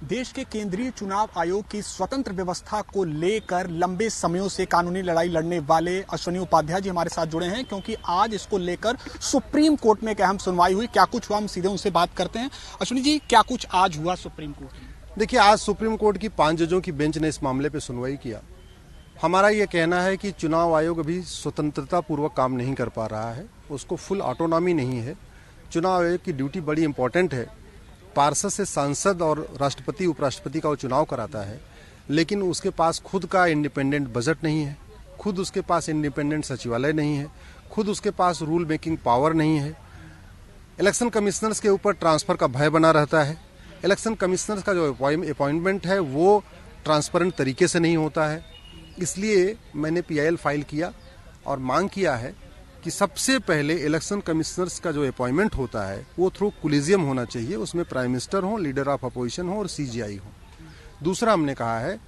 देश के केंद्रीय चुनाव आयोग की स्वतंत्र व्यवस्था को लेकर लंबे समयों से कानूनी लड़ाई लड़ने वाले अश्विनी उपाध्याय जी हमारे साथ जुड़े हैं, क्योंकि आज इसको लेकर सुप्रीम कोर्ट में एक अहम सुनवाई हुई। क्या कुछ हुआ, हम सीधे उनसे बात करते हैं। अश्विनी जी, क्या कुछ आज हुआ सुप्रीम कोर्ट में? देखिए, आज सुप्रीम कोर्ट की 5 जजों की बेंच ने इस मामले पर सुनवाई किया। हमारा ये कहना है कि चुनाव आयोग अभी स्वतंत्रता पूर्वक काम नहीं कर पा रहा है, उसको फुल ऑटोनॉमी नहीं है। चुनाव आयोग की ड्यूटी बड़ी इंपॉर्टेंट है। पार्षद से सांसद और राष्ट्रपति उपराष्ट्रपति का वो चुनाव कराता है, लेकिन उसके पास खुद का इंडिपेंडेंट बजट नहीं है, खुद उसके पास इंडिपेंडेंट सचिवालय नहीं है, खुद उसके पास रूल मेकिंग पावर नहीं है। इलेक्शन कमिश्नर्स के ऊपर ट्रांसफर का भय बना रहता है। इलेक्शन कमिश्नर्स का जो अपॉइंटमेंट है वो ट्रांसपेरेंट तरीके से नहीं होता है। इसलिए मैंने PIL फाइल किया और मांग किया है कि सबसे पहले इलेक्शन कमिश्नर्स का जो अपॉइंटमेंट होता है वो थ्रू कोलिजियम होना चाहिए, उसमें प्राइम मिनिस्टर हो, लीडर ऑफ अपोजिशन हो और CGI हो। दूसरा, हमने कहा है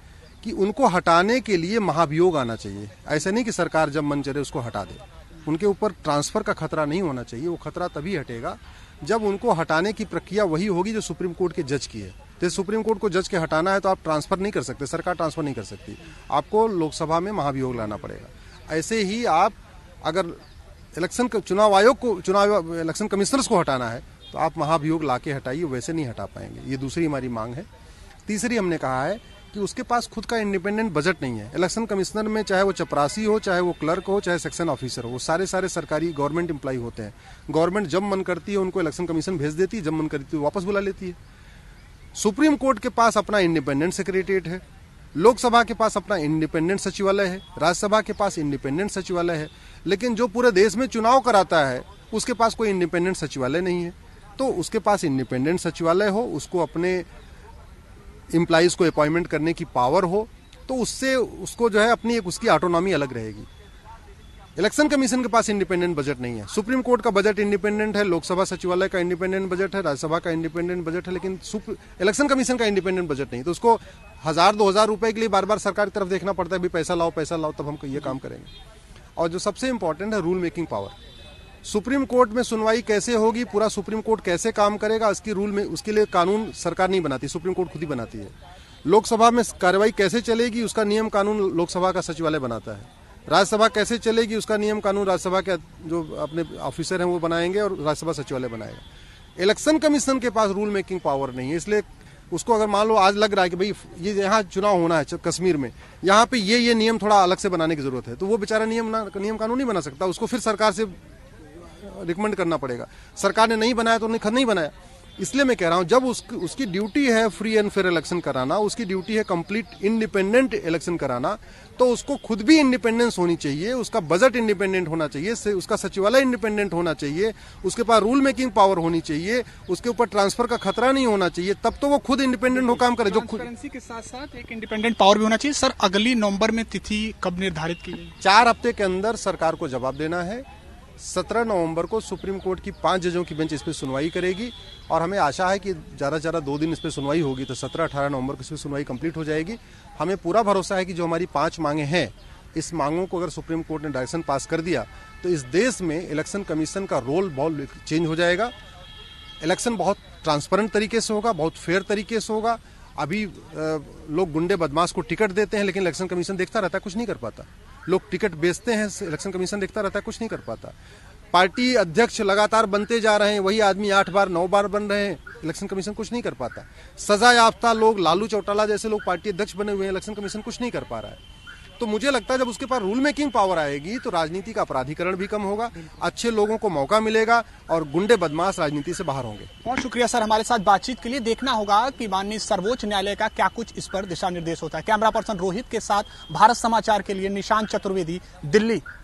कि उनको हटाने के लिए महाभियोग आना चाहिए। ऐसा नहीं कि सरकार जब मन करे उसको हटा दे। उनके ऊपर ट्रांसफर का खतरा नहीं होना चाहिए। वो खतरा तभी हटेगा जब उनको हटाने की प्रक्रिया वही होगी जो सुप्रीम कोर्ट के जज की है। तो सुप्रीम कोर्ट को जज के हटाना है तो आप ट्रांसफर नहीं कर सकते, सरकार ट्रांसफर नहीं कर सकती, आपको लोकसभा में महाभियोग लाना पड़ेगा। ऐसे ही आप अगर चुनाव आयोग को इलेक्शन कमिश्नर्स को हटाना है तो आप महाभियोग लाके हटाइए, वैसे नहीं हटा पाएंगे। ये दूसरी हमारी मांग है। तीसरी, हमने कहा है कि उसके पास खुद का इंडिपेंडेंट बजट नहीं है। इलेक्शन कमिश्नर में चाहे वो चपरासी हो, चाहे वो क्लर्क हो, चाहे सेक्शन ऑफिसर हो, वो सारे सरकारी गवर्नमेंट एम्प्लॉय होते हैं। गवर्नमेंट जब मन करती है उनको इलेक्शन कमीशन भेज देती है, जब मन करती है वापस बुला लेती है। सुप्रीम कोर्ट के पास अपना इंडिपेंडेंट सेक्रेटेरिएट है, लोकसभा के पास अपना इंडिपेंडेंट सचिवालय है, राज्यसभा के पास इंडिपेंडेंट सचिवालय है, लेकिन जो पूरे देश में चुनाव कराता है उसके पास कोई इंडिपेंडेंट सचिवालय नहीं है। तो उसके पास इंडिपेंडेंट सचिवालय हो, उसको अपने एम्प्लॉइज को अपॉइंटमेंट करने की पावर हो, तो उससे उसको जो है अपनी एक उसकी ऑटोनॉमी अलग रहेगी। इलेक्शन कमीशन के पास इंडिपेंडेंट बजट नहीं है। सुप्रीम कोर्ट का बजट इंडिपेंडेंट है, लोकसभा सचिवालय का इंडिपेंडेंट बजट है, राज्यसभा का इंडिपेंडेंट बजट है, लेकिन इलेक्शन कमीशन का इंडिपेंडेंट बजट नहीं। तो उसको 1000-2000 रुपए के लिए बार बार सरकार की तरफ देखना पड़ता है, भी पैसा लाओ तब हम ये काम करेंगे। और जो सबसे इंपॉर्टेंट है, rule making power. Supreme court में सुनवाई कैसे होगी, पूरा सुप्रीम कोर्ट कैसे काम करेगा, उसके लिए कानून सरकार नहीं बनाती, सुप्रीम कोर्ट खुद ही बनाती है। लोकसभा में कार्रवाई कैसे चलेगी उसका नियम कानून लोकसभा का सचिवालय बनाता है। राज्यसभा कैसे चलेगी उसका नियम कानून राज्यसभा के जो अपने ऑफिसर हैं वो बनाएंगे और राज्यसभा सचिवालय बनाएगा। इलेक्शन कमीशन के पास रूल मेकिंग पावर नहीं है। इसलिए उसको अगर मान लो आज लग रहा है कि भाई ये यहाँ चुनाव होना है कश्मीर में, यहाँ पे ये नियम थोड़ा अलग से बनाने की जरूरत है, तो वो बेचारा नियम कानून नहीं बना सकता। उसको फिर सरकार से रिकमेंड करना पड़ेगा। सरकार ने नहीं बनाया तो उन्हें खुद नहीं बनाया। इसलिए मैं कह रहा हूं, जब उसकी ड्यूटी है फ्री एंड फेयर इलेक्शन कराना, उसकी ड्यूटी है कंप्लीट इंडिपेंडेंट इलेक्शन कराना, तो उसको खुद भी इंडिपेंडेंस होनी चाहिए, उसका बजट इंडिपेंडेंट होना चाहिए, उसका सचिवालय इंडिपेंडेंट होना चाहिए, उसके पास रूल मेकिंग पावर होनी चाहिए, उसके ऊपर ट्रांसफर का खतरा नहीं होना चाहिए, तब तो वो खुद इंडिपेंडेंट हो काम करे। जो ट्रांसपेरेंसी के साथ साथ एक इंडिपेंडेंट पावर भी होना चाहिए। सर, अगली नवंबर में तिथि कब निर्धारित की गई? 4 हफ्ते के अंदर सरकार को जवाब देना है। 17 नवंबर को सुप्रीम कोर्ट की 5 जजों की बेंच इस पर सुनवाई करेगी और हमें आशा है कि ज़्यादा से ज़्यादा 2 दिन इस पर सुनवाई होगी, तो 17-18 नवंबर को इस पर सुनवाई कंप्लीट हो जाएगी। हमें पूरा भरोसा है कि जो हमारी 5 मांगे हैं, इस मांगों को अगर सुप्रीम कोर्ट ने डायरेक्शन पास कर दिया तो इस देश में इलेक्शन कमीशन का रोल बहुत चेंज हो जाएगा। इलेक्शन बहुत ट्रांसपेरेंट तरीके से होगा, बहुत फेयर तरीके से होगा। अभी लोग गुंडे बदमाश को टिकट देते हैं, लेकिन इलेक्शन कमीशन देखता रहता है, कुछ नहीं कर पाता। लोग टिकट बेचते हैं, इलेक्शन कमीशन देखता रहता है, कुछ नहीं कर पाता। पार्टी अध्यक्ष लगातार बनते जा रहे हैं, वही आदमी 8 बार 9 बार बन रहे हैं, इलेक्शन कमीशन कुछ नहीं कर पाता। सजा याफ्ता लोग, लालू चौटाला जैसे लोग पार्टी अध्यक्ष बने हुए हैं, इलेक्शन कमीशन कुछ नहीं कर पा रहा है। तो मुझे लगता है जब उसके पास रूल मेकिंग पावर आएगी तो राजनीति का अपराधीकरण भी कम होगा, अच्छे लोगों को मौका मिलेगा और गुंडे बदमाश राजनीति से बाहर होंगे। बहुत शुक्रिया सर हमारे साथ बातचीत के लिए। देखना होगा कि माननीय सर्वोच्च न्यायालय का क्या कुछ इस पर दिशा निर्देश होता है। कैमरा पर्सन रोहित के साथ भारत समाचार के लिए निशांत चतुर्वेदी, दिल्ली।